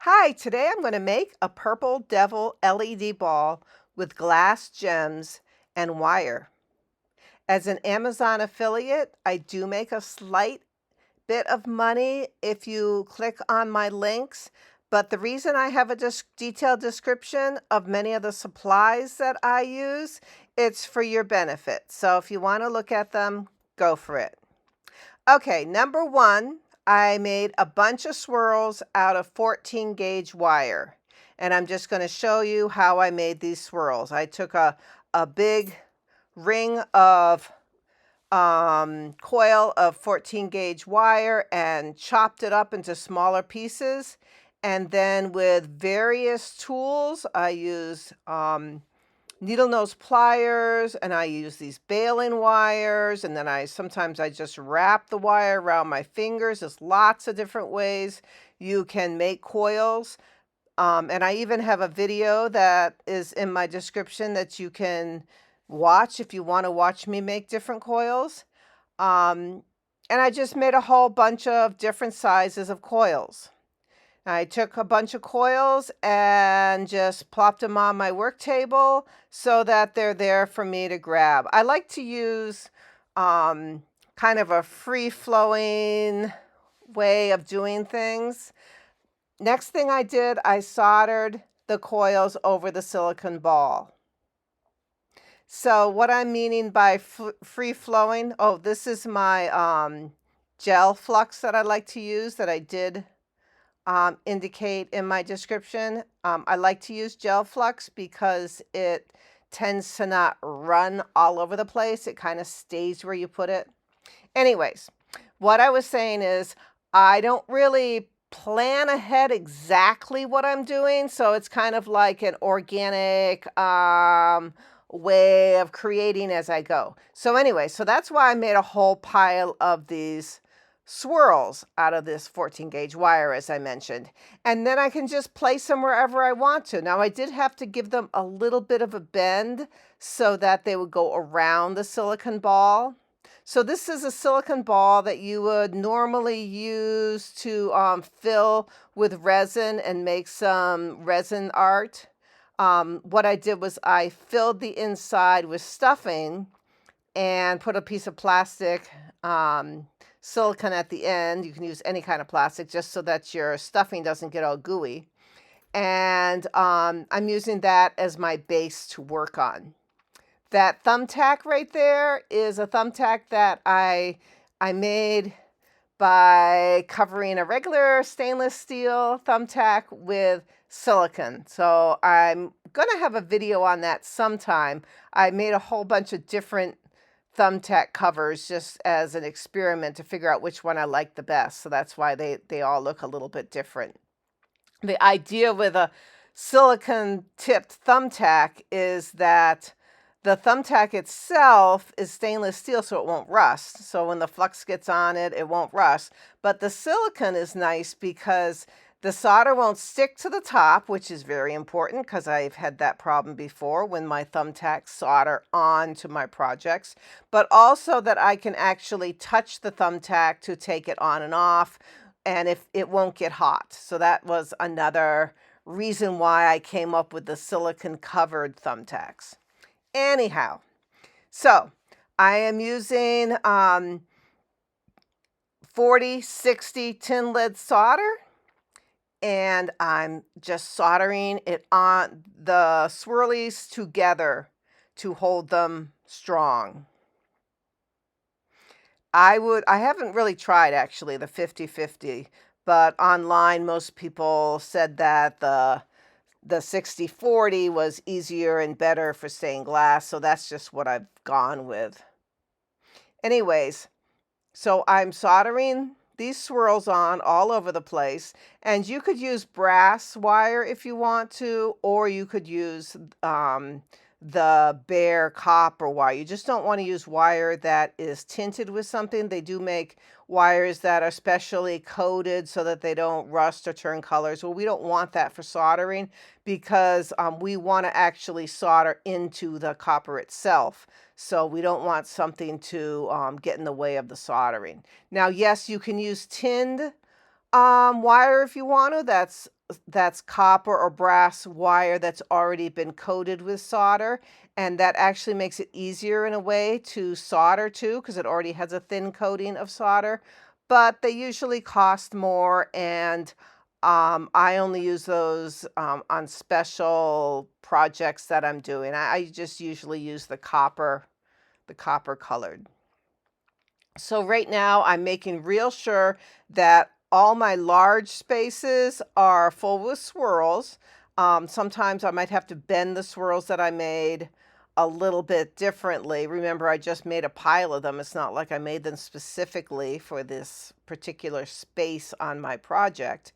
Hi, today I'm going to make a purple devil LED ball with glass gems and wire. As an Amazon affiliate, I do make a slight bit of money if you click on my links, but the reason I have a detailed description of many of the supplies that I use, it's for your benefit. So if you want to look at them, go for it. Okay, number one, I made a bunch of swirls out of 14 gauge wire. And I'm just going to show you how I made these swirls. I took a big ring of coil of 14 gauge wire and chopped it up into smaller pieces. And then with various tools, I used needle nose pliers, and I use these baling wires, and then sometimes I just wrap the wire around my fingers. There's lots of different ways you can make coils. And I even have a video that is in my description that you can watch if you want to watch me make different coils. And I just made a whole bunch of different sizes of coils. I took a bunch of coils and just plopped them on my work table so that they're there for me to grab. I like to use kind of a free-flowing way of doing things. Next thing I did, I soldered the coils over the silicone ball. So what I'm meaning by free-flowing, this is my gel flux that I like to use that I did indicate in my description. I like to use gel flux because it tends to not run all over the place. It kind of stays where you put it. Anyways, what I was saying is I don't really plan ahead exactly what I'm doing. So it's kind of like an organic way of creating as I go. So anyway, so that's why I made a whole pile of these swirls out of this 14 gauge wire, as I mentioned, and then I can just place them wherever I want to. Now I did have to give them a little bit of a bend so that they would go around the silicone ball. So this is a silicone ball that you would normally use to fill with resin and make some resin art. What I did was I filled the inside with stuffing and put a piece of plastic silicone at the end. You can use any kind of plastic just so that your stuffing doesn't get all gooey. And I'm using that as my base to work on. That thumbtack right there is a thumbtack that I made by covering a regular stainless steel thumbtack with silicone. So I'm going to have a video on that sometime. I made a whole bunch of different thumbtack covers just as an experiment to figure out which one I like the best. So that's why they all look a little bit different. The idea with a silicone tipped thumbtack is that the thumbtack itself is stainless steel, so it won't rust. So when the flux gets on it, it won't rust. But the silicone is nice because the solder won't stick to the top, which is very important because I've had that problem before when my thumbtacks solder onto my projects, but also that I can actually touch the thumbtack to take it on and off, and if it won't get hot. So that was another reason why I came up with the silicone covered thumbtacks. Anyhow, so I am using 4060 tin lead solder, and I'm just soldering it on the swirlies together to hold them strong. I haven't really tried actually the 50-50, but online most people said that the 60-40 was easier and better for stained glass, so that's just what I've gone with. Anyways, so I'm soldering these swirls on all over the place, and you could use brass wire if you want to, or you could use the bare copper wire. You just don't want to use wire that is tinted with something. They do make wires that are specially coated so that they don't rust or turn colors. Well, we don't want that for soldering because we want to actually solder into the copper itself. So we don't want something to get in the way of the soldering. Now, yes, you can use tinned wire if you want to. That's that's copper or brass wire that's already been coated with solder, and that actually makes it easier in a way to solder too, because it already has a thin coating of solder. But they usually cost more, and I only use those on special projects that I'm doing. I just usually use the copper colored. So right now I'm making real sure that all my large spaces are full with swirls. Sometimes I might have to bend the swirls that I made a little bit differently. Remember, I just made a pile of them. It's not like I made them specifically for this particular space on my project.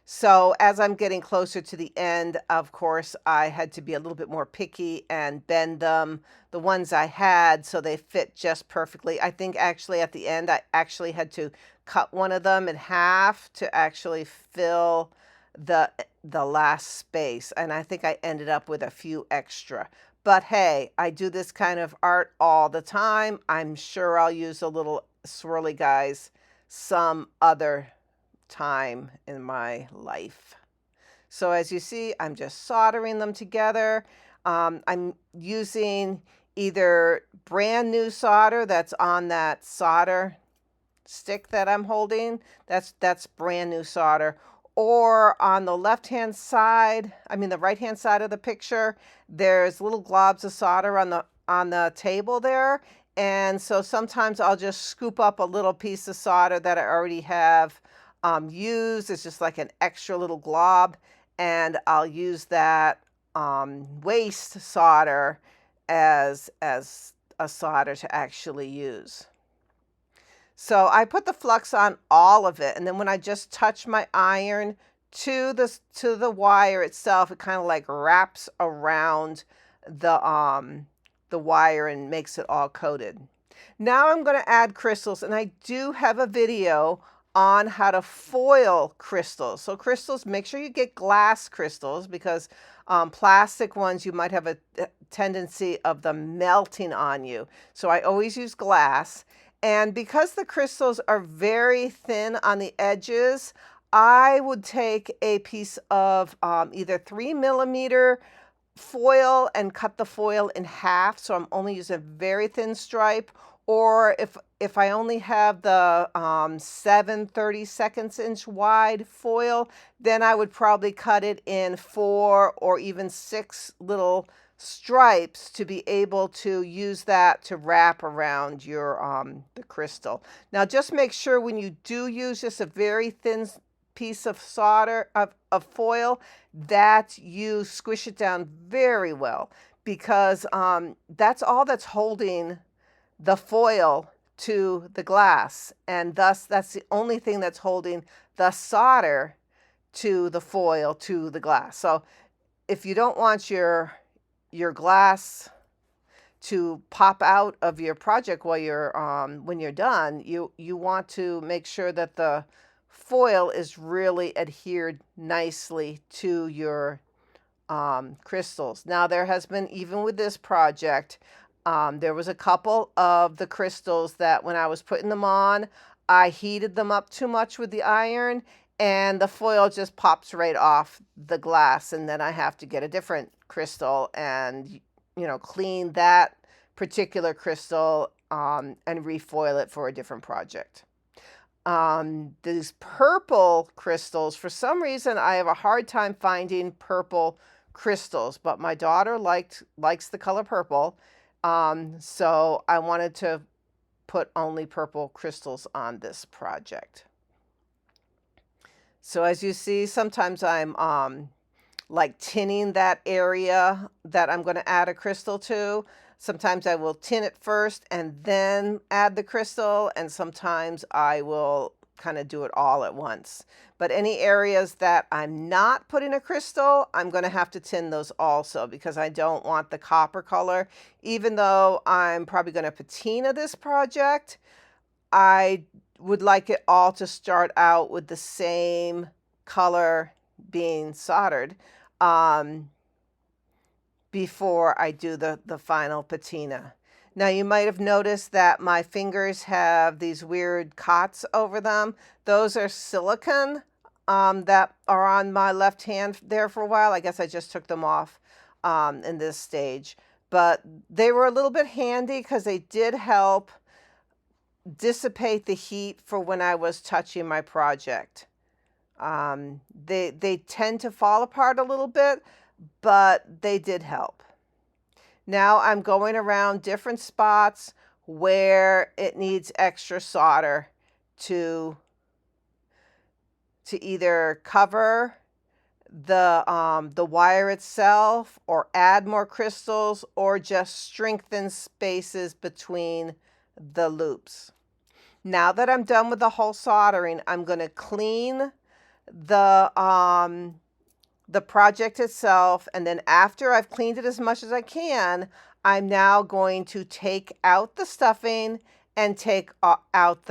So as I'm getting closer to the end, of course, I had to be a little bit more picky and bend them, the ones I had, so they fit just perfectly. I think actually at the end, I actually had to cut one of them in half to actually fill the last space. And I think I ended up with a few extra. But hey, I do this kind of art all the time. I'm sure I'll use a little swirly guys some other time in my life. So as you see, I'm just soldering them together. I'm using either brand new solder that's on that solder stick that I'm holding. That's brand new solder. Or on the left-hand side, the right-hand side of the picture, there's little globs of solder on the table there. And so sometimes I'll just scoop up a little piece of solder that I already have used. It's just like an extra little glob, and I'll use that waste solder as a solder to actually use. So I put the flux on all of it, and then when I just touch my iron to the wire itself, it kind of like wraps around the wire and makes it all coated. Now I'm going to add crystals, and I do have a video on how to foil crystals. So crystals, make sure you get glass crystals, because plastic ones, you might have a tendency of them melting on you. So I always use glass. And because the crystals are very thin on the edges, I would take a piece of either 3mm foil and cut the foil in half. So I'm only using a very thin stripe. Or if I only have the 7/32 wide foil, then I would probably cut it in 4 or even 6 little stripes to be able to use that to wrap around your the crystal. Now just make sure when you do use just a very thin piece of solder of foil that you squish it down very well, because that's all that's holding the foil to the glass, and thus that's the only thing that's holding the solder to the foil to the glass. So if you don't want your glass to pop out of your project while you're when you're done, you want to make sure that the foil is really adhered nicely to your crystals. Now there has been, even with this project, there was a couple of the crystals that when I was putting them on, I heated them up too much with the iron, and the foil just pops right off the glass, and then I have to get a different crystal and clean that particular crystal and refoil it for a different project. These purple crystals, for some reason I have a hard time finding purple crystals, but my daughter likes the color purple. So I wanted to put only purple crystals on this project. So as you see, sometimes I'm like tinning that area that I'm going to add a crystal to. Sometimes I will tin it first and then add the crystal, and sometimes I will kind of do it all at once. But any areas that I'm not putting a crystal, I'm going to have to tin those also, because I don't want the copper color. Even though I'm probably going to patina this project, I would like it all to start out with the same color being soldered before I do the final patina. Now you might have noticed that my fingers have these weird cots over them. Those are silicone that are on my left hand there for a while. I guess I just took them off in this stage. But they were a little bit handy because they did help dissipate the heat for when I was touching my project. They tend to fall apart a little bit, but they did help. Now I'm going around different spots where it needs extra solder to either cover the wire itself, or add more crystals, or just strengthen spaces between the loops. Now that I'm done with the whole soldering, I'm going to clean the project itself, and then after I've cleaned it as much as I can, I'm now going to take out the stuffing and take out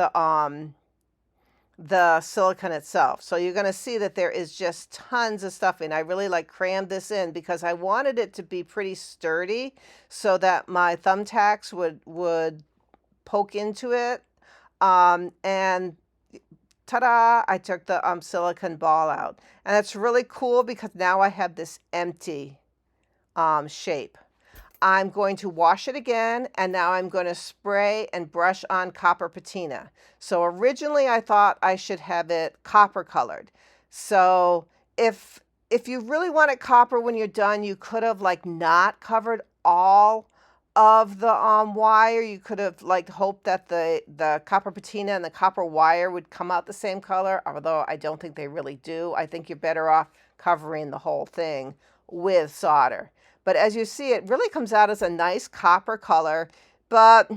the silicone itself. So you're going to see that there is just tons of stuffing. I really crammed this in because I wanted it to be pretty sturdy so that my thumbtacks would poke into it. And ta-da, I took the silicone ball out. And it's really cool because now I have this empty shape. I'm going to wash it again, and now I'm going to spray and brush on copper patina. So originally I thought I should have it copper colored. So if you really want it copper when you're done, you could have not covered all of the wire. You could have hoped that the copper patina and the copper wire would come out the same color, although I don't think they really do. I think you're better off covering the whole thing with solder. But as you see, it really comes out as a nice copper color, but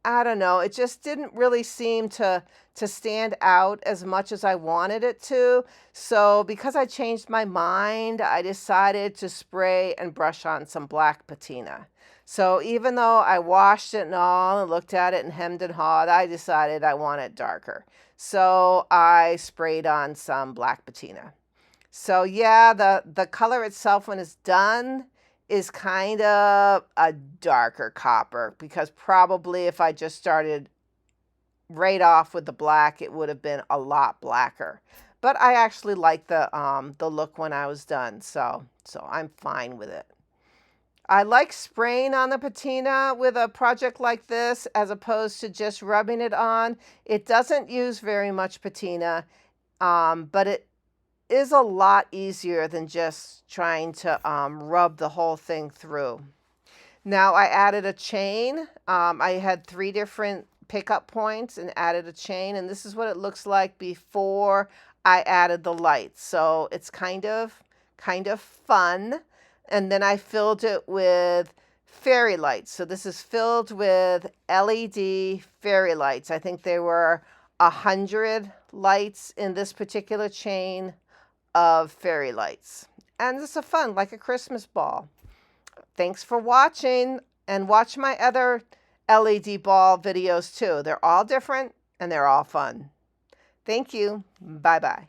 I don't know, it just didn't really seem to stand out as much as I wanted it to. So because I changed my mind, I decided to spray and brush on some black patina. So even though I washed it and all and looked at it and hemmed and hawed, I decided I want it darker. So I sprayed on some black patina. So yeah, the color itself when it's done is kind of a darker copper, because probably if I just started right off with the black, it would have been a lot blacker. But I actually like the look when I was done, so I'm fine with it. I like spraying on the patina with a project like this as opposed to just rubbing it on. It doesn't use very much patina, but it is a lot easier than just trying to rub the whole thing through. Now I added a chain. I had 3 different pickup points and added a chain, and this is what it looks like before I added the lights. So it's kind of fun. And then I filled it with fairy lights. So this is filled with LED fairy lights. I think there were 100 lights in this particular chain of fairy lights. And it's a fun, like a Christmas ball. Thanks for watching, and watch my other LED ball videos too. They're all different and they're all fun. Thank you. Bye-bye.